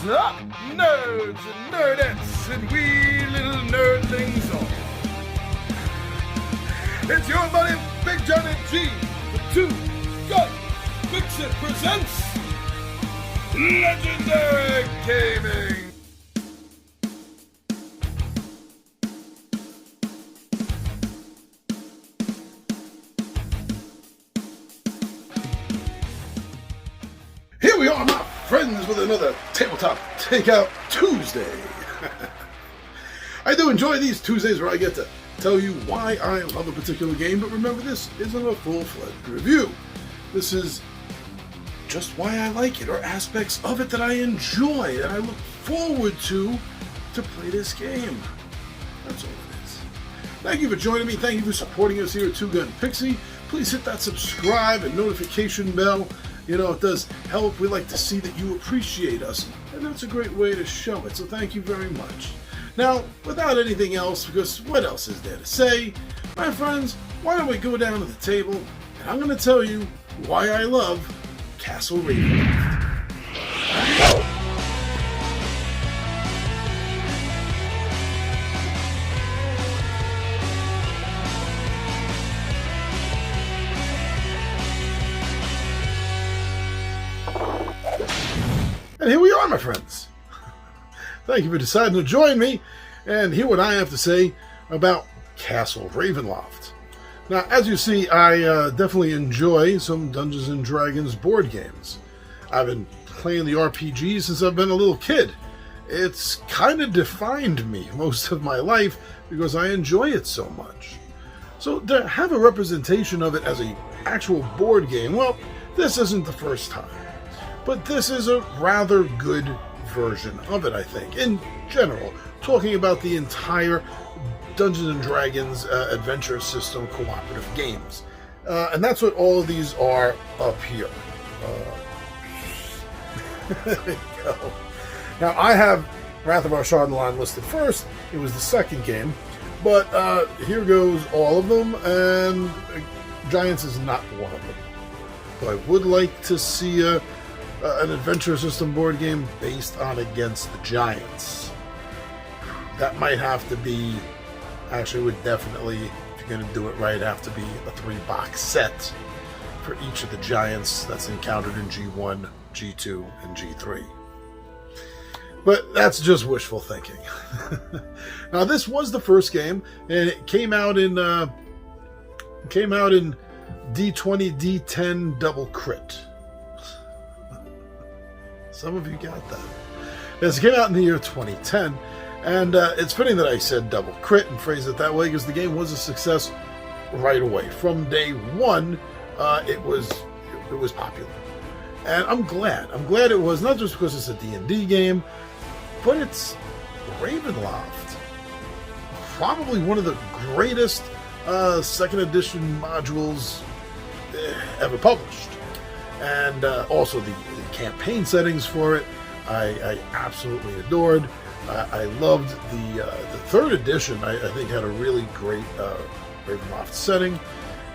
up, nerds and nerdettes, and we little nerdlings all? It's your buddy Big John and G, the Two Gun Pixie presents Legendary Gaming. Here we are, my friends, with another Tabletop Takeout Tuesday. I do enjoy these Tuesdays where I get to tell you why I love a particular game, but remember, this isn't a full-fledged review. This is just why I like it, or aspects of it that I enjoy, and I look forward to play this game. That's all it is. Thank you for joining me. Thank you for supporting us here at Two Gun Pixie. Please hit that subscribe and notification bell. You know, it does help. We like to see that you appreciate us, and that's a great way to show it, so thank you very much. Now, without anything else, because what else is there to say, my friends, why don't we go down to the table, and I'm going to tell you why I love Castle Ravenloft. And here we are, my friends. Thank you for deciding to join me and hear what I have to say about Castle Ravenloft. Now, as you see, I definitely enjoy some Dungeons & Dragons board games. I've been playing the RPG since I've been a little kid. It's kind of defined me most of my life because I enjoy it so much. So to have a representation of it as an actual board game, well, this isn't the first time. But this is a rather good version of it, I think. In general, talking about the entire Dungeons & Dragons adventure system cooperative games. And that's what all of these are up here. There you go. Now, I have Wrath of Ashardalon listed first. It was the second game. But here goes all of them, and Giants is not one of them. But I would like to see an adventure system board game based on Against the Giants. That might have to be, actually would definitely, if you're going to do it right, have to be a 3-box set for each of the giants that's encountered in G1, G2, and G3. But that's just wishful thinking. Now, this was the first game, and it came out in D20, D10 double crit. Some of you got that. Yes, it came out in the year 2010, and it's fitting that I said double crit and phrase it that way because the game was a success right away. From day one, it was popular, and I'm glad. I'm glad it was, not just because it's a D&D game, but it's Ravenloft, probably one of the greatest second edition modules ever published. And also the campaign settings for it, I absolutely adored. I loved the third edition. I think had a really great Ravenloft setting,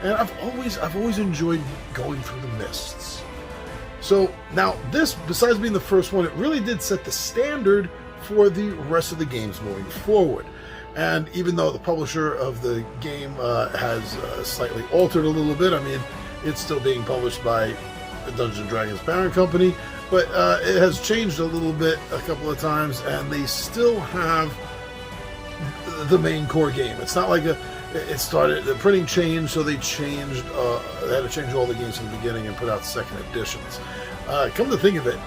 and I've always enjoyed going through the mists. So now this, besides being the first one, it really did set the standard for the rest of the games moving forward. And even though the publisher of the game has slightly altered a little bit, I mean, it's still being published by the Dungeons & Dragons parent company, but it has changed a little bit a couple of times, and they still have the main core game. It's not like the printing changed, so they changed, they had to change all the games from the beginning and put out second editions. Come to think of it,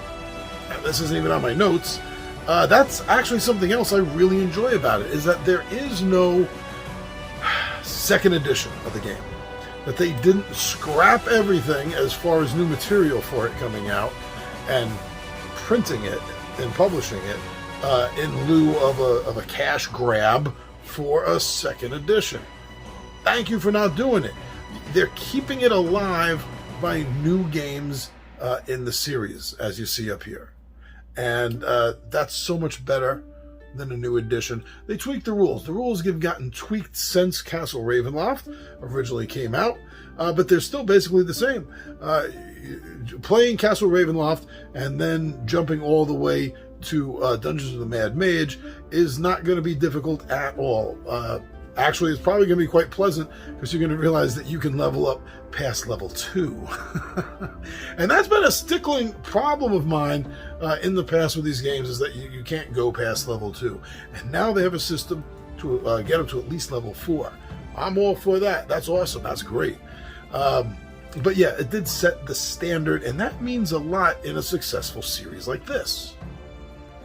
this isn't even on my notes, that's actually something else I really enjoy about it, is that there is no second edition of the game. That they didn't scrap everything as far as new material for it coming out and printing it and publishing it in lieu of a cash grab for a second edition. Thank you for not doing it. They're keeping it alive by new games in the series, as you see up here. And that's so much better than a new edition. They tweaked the rules. The rules have gotten tweaked since Castle Ravenloft originally came out, but they're still basically the same. Playing Castle Ravenloft and then jumping all the way to Dungeons of the Mad Mage is not going to be difficult at all. Actually, it's probably going to be quite pleasant because you're going to realize that you can level up past level 2. And that's been a stickling problem of mine in the past with these games, is that you can't go past level 2. And now they have a system to get up to at least level 4. I'm all for that. That's awesome. That's great. But yeah, it did set the standard, and that means a lot in a successful series like this.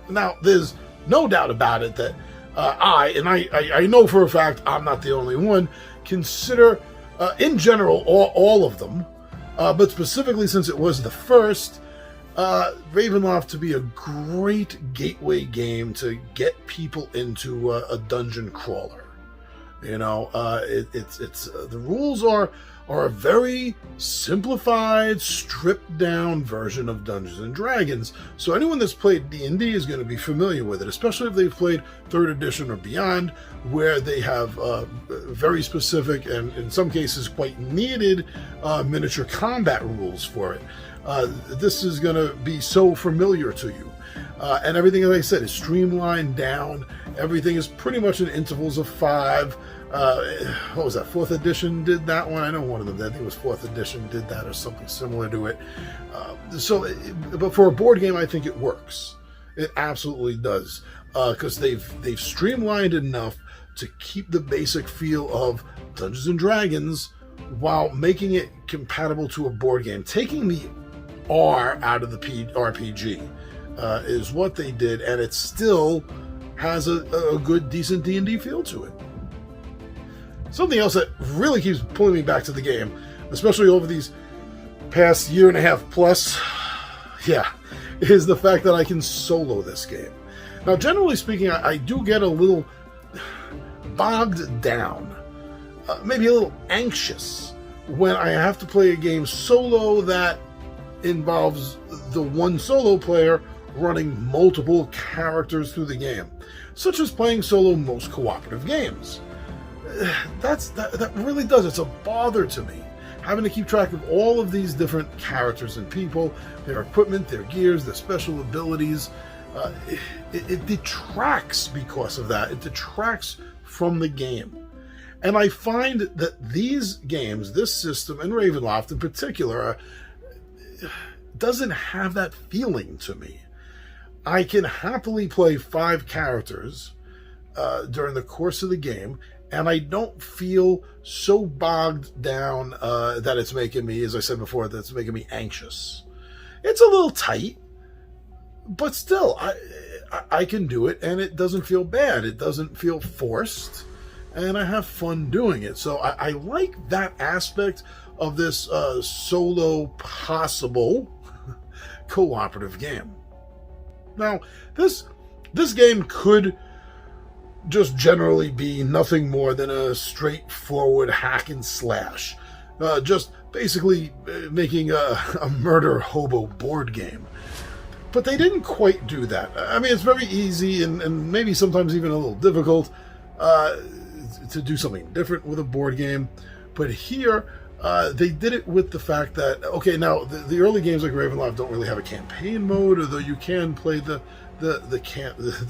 Now, there's no doubt about it that I know for a fact I'm not the only one, consider, in general, all of them, but specifically since it was the first, Ravenloft to be a great gateway game to get people into a dungeon crawler. You know, it's the rules are a very simplified, stripped down version of Dungeons and Dragons. So anyone that's played D&D is going to be familiar with it, especially if they've played 3rd edition or beyond, where they have very specific and in some cases quite needed miniature combat rules for it. This is going to be so familiar to you. And everything, as I said, is streamlined down. Everything is pretty much in intervals of 5. What was that? 4th edition did that one. I know one of them did. I think it was 4th edition did that or something similar to it. But for a board game, I think it works. It absolutely does, because they've streamlined enough to keep the basic feel of Dungeons and Dragons while making it compatible to a board game. Taking the R out of the RPG is what they did, and it still has a good, decent D&D feel to it. Something else that really keeps pulling me back to the game, especially over these past year and a half plus, is the fact that I can solo this game. Now, generally speaking, I do get a little bogged down, maybe a little anxious when I have to play a game solo that involves the one solo player running multiple characters through the game, such as playing solo most cooperative games. That really does. It's a bother to me, having to keep track of all of these different characters and people, their equipment, their gears, their special abilities. It detracts because of that. It detracts from the game. And I find that these games, this system, and Ravenloft in particular, doesn't have that feeling to me. I can happily play 5 characters during the course of the game, and I don't feel so bogged down that it's making me, as I said before, that's making me anxious. It's a little tight, but still, I can do it, and it doesn't feel bad. It doesn't feel forced, and I have fun doing it. So I like that aspect of this solo possible cooperative game. Now, this game could just generally be nothing more than a straightforward hack and slash. Just basically making a murder hobo board game. But they didn't quite do that. I mean, it's very easy and maybe sometimes even a little difficult to do something different with a board game. But here, they did it with the fact that, okay, now the early games like Ravenloft don't really have a campaign mode, although you can play the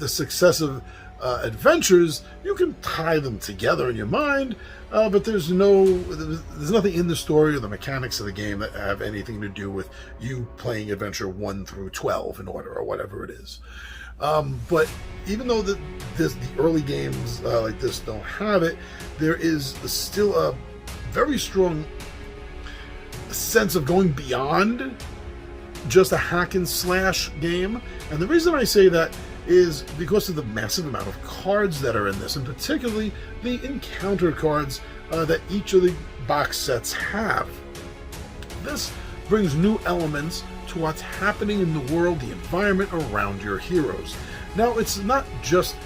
successive adventures. You can tie them together in your mind, but there's nothing in the story or the mechanics of the game that have anything to do with you playing adventure 1 through 12 in order or whatever it is. But even though the early games like this don't have it, there is still a very strong sense of going beyond just a hack and slash game. And the reason I say that is because of the massive amount of cards that are in this, and particularly the encounter cards that each of the box sets have. This brings new elements to what's happening in the world, the environment around your heroes. Now, it's not just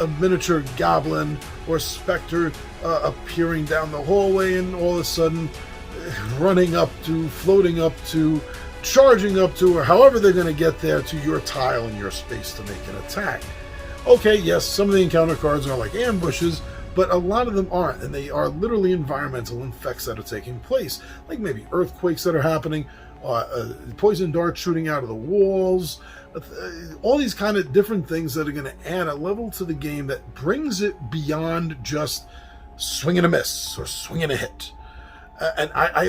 a miniature goblin or specter appearing down the hallway and all of a sudden running up to, floating up to, charging up to, or however they're going to get there to your tile in your space to make an attack. Okay, yes, some of the encounter cards are like ambushes, but a lot of them aren't, and they are literally environmental effects that are taking place, like maybe earthquakes that are happening, poison darts shooting out of the walls, all these kind of different things that are going to add a level to the game that brings it beyond just swing and a miss or swing and a hit. And I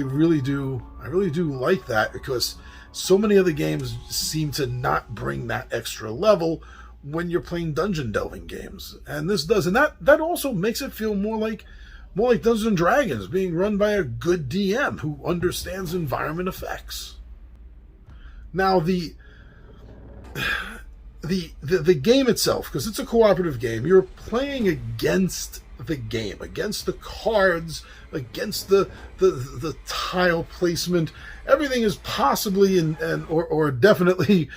really do like that, because so many other games seem to not bring that extra level when you're playing dungeon delving games, and this does, and that also makes it feel more like Dungeons and Dragons being run by a good DM who understands environment effects. Now the game itself, because it's a cooperative game, you're playing against the game, against the cards, against the tile placement. Everything is possibly or definitely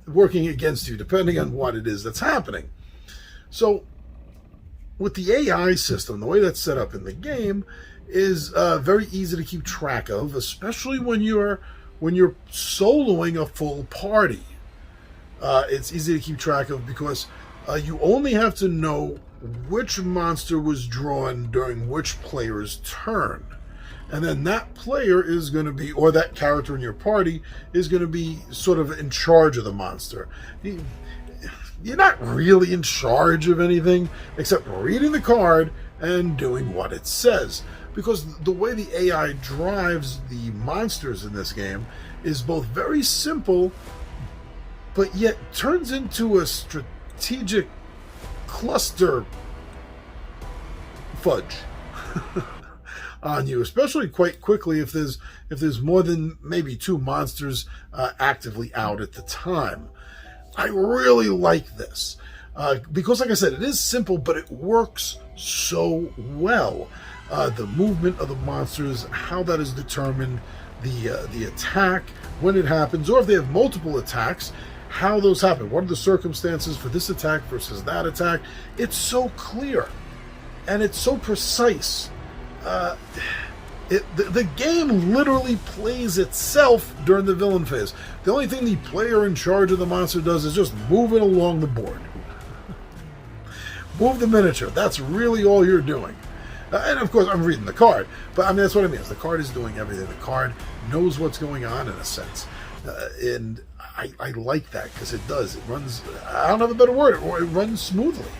working against you, depending on what it is that's happening. So with the AI system, the way that's set up in the game is very easy to keep track of, especially when you're soloing a full party. It's easy to keep track of because you only have to know which monster was drawn during which player's turn. And then that player is going to be, or that character in your party is going to be sort of in charge of the monster. You're not really in charge of anything except reading the card and doing what it says. Because the way the AI drives the monsters in this game is both very simple, but yet turns into a strategic cluster fudge on you, especially quite quickly if there's more than maybe 2 monsters actively out at the time. I really like this because, like I said, it is simple, but it works so well. The movement of the monsters, how that is determined, the attack, when it happens, or if they have multiple attacks, how those happen. What are the circumstances for this attack versus that attack? It's so clear, and it's so precise. The game literally plays itself during the villain phase. The only thing the player in charge of the monster does is just move it along the board. Move the miniature. That's really all you're doing. And of course, I'm reading the card, but I mean, that's what I mean. The card is doing everything. The card knows what's going on in a sense. And I like that because it does. It runs, I don't have a better word, it runs smoothly.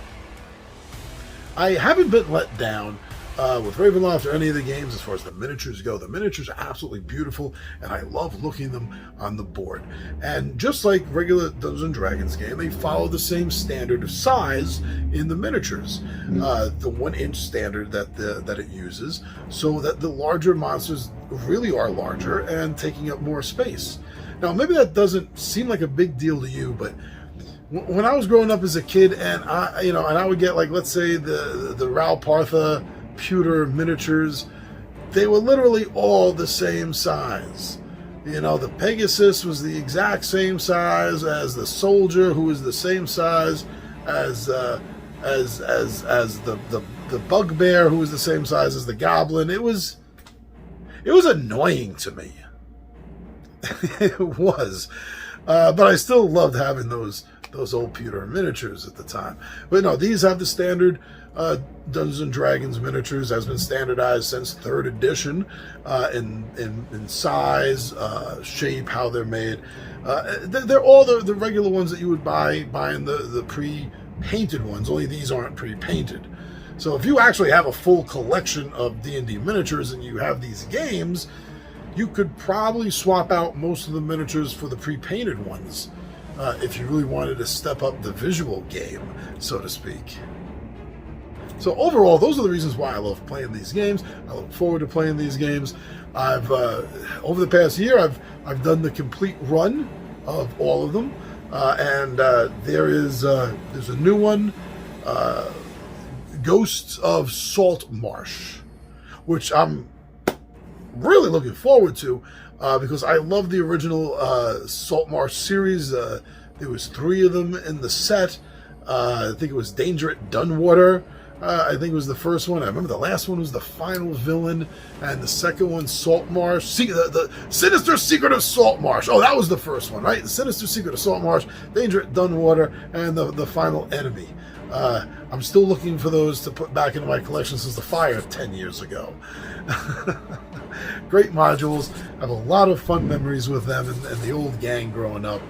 I haven't been let down with Ravenloft or any of the games as far as the miniatures go. The miniatures are absolutely beautiful, and I love looking at them on the board. And just like regular Dungeons and Dragons game, they follow the same standard of size in the miniatures, the 1-inch standard that it uses, so that the larger monsters really are larger and taking up more space. Now, maybe that doesn't seem like a big deal to you, but when I was growing up as a kid, and I would get, like, let's say the Ralpartha pewter miniatures, they were literally all the same size. The Pegasus was the exact same size as the soldier, who was the same size as the bugbear, who was the same size as the goblin. It was annoying to me. It was, but I still loved having those old pewter miniatures at the time. But no, these have the standard Dungeons and Dragons miniatures. Has been standardized since 3rd edition in size, shape, how they're made. They're all the regular ones that you would buy in the pre-painted ones, only these aren't pre-painted. So if you actually have a full collection of D&D miniatures and you have these games, you could probably swap out most of the miniatures for the pre-painted ones if you really wanted to step up the visual game, so to speak. So overall, those are the reasons why I love playing these games. I look forward to playing these games. I've over the past year, I've done the complete run of all of them, and there's a new one, Ghosts of Salt Marsh, which I'm really looking forward to because I love the original Salt Marsh series. There was 3 of them in the set. I think it was Danger at Dunwater, I think was the first one. I remember the last one was the final villain, and the second one, Saltmarsh. The Sinister Secret of Saltmarsh. Oh, that was the first one, right? The Sinister Secret of Saltmarsh, Danger at Dunwater, and the final enemy. I'm still looking for those to put back into my collection since the fire 10 years ago. Great modules. I have a lot of fun memories with them and the old gang growing up.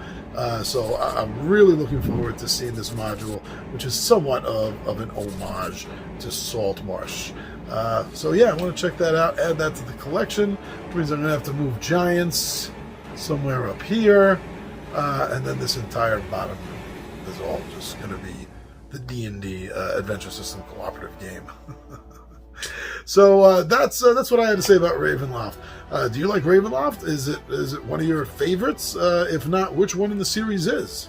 So I'm really looking forward to seeing this module, which is somewhat of an homage to Saltmarsh. So yeah, I want to check that out, add that to the collection, which means I'm going to have to move Giants somewhere up here, and then this entire bottom is all just going to be the D&D Adventure System cooperative game. So that's what I had to say about Ravenloft. Do you like Ravenloft? Is it one of your favorites? If not, which one in the series is?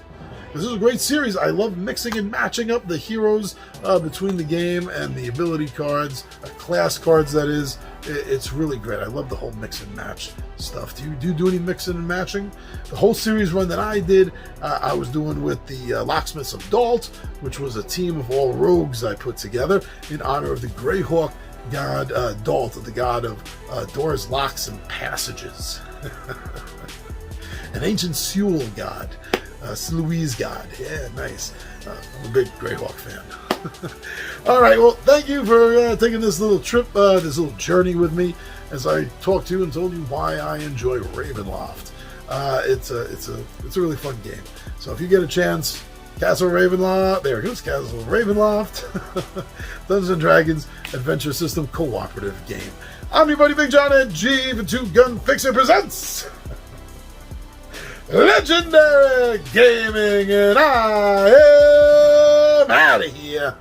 This is a great series. I love mixing and matching up the heroes between the game and the ability cards, class cards that is. It's really great. I love the whole mix and match stuff. Do you do any mixing and matching? The whole series run that I did, I was doing with the Locksmiths of Dalt, which was a team of all rogues I put together in honor of the Greyhawk god Dalt, the god of doors, locks, and passages. An ancient Seul god. Louise God. Yeah, nice. I'm a big Greyhawk fan. All right, well, thank you for taking this little trip, this little journey with me as I talked to you and told you why I enjoy Ravenloft. It's a really fun game. So if you get a chance, Castle Ravenloft, there it goes, Castle Ravenloft, Dungeons & Dragons Adventure System cooperative game. I'm your buddy Big John at G for Two Gun Fixer presents Legendary Gaming, and I am out of here.